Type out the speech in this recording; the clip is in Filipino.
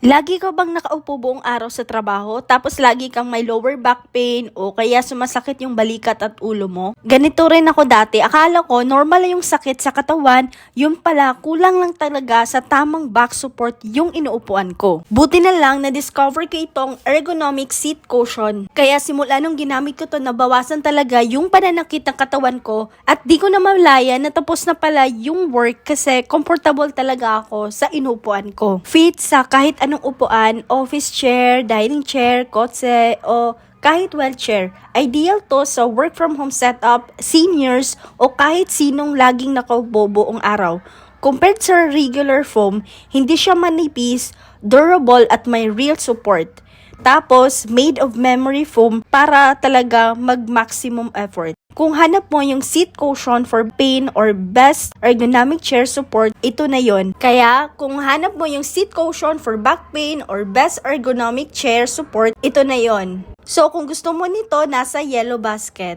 Lagi ka bang nakaupo buong araw sa trabaho tapos lagi kang may lower back pain o kaya sumasakit yung balikat at ulo mo? Ganito rin ako dati. Akala ko normal lang yung sakit sa katawan, yun pala kulang lang talaga sa tamang back support yung inuupuan ko. Buti na lang na-discover ko itong ergonomic seat cushion. Kaya simula nung ginamit ko to, nabawasan talaga yung pananakit ng katawan ko at di ko na malaya na tapos na pala yung work kasi comfortable talaga ako sa inuupuan ko. Fit sa kahit anong upuan, office chair, dining chair, kotse, o kahit wheelchair. Ideal to sa work from home setup, seniors, o kahit sinong laging nakaupo buong araw. Compared sa regular foam, hindi siya manipis, durable at may real support. Tapos, made of memory foam para talaga mag-maximum effort. Kung hanap mo yung seat cushion for pain or best ergonomic chair support, ito na yon. Kaya, kung hanap mo yung seat cushion for back pain or best ergonomic chair support, ito na yon. So, kung gusto mo nito, nasa yellow basket.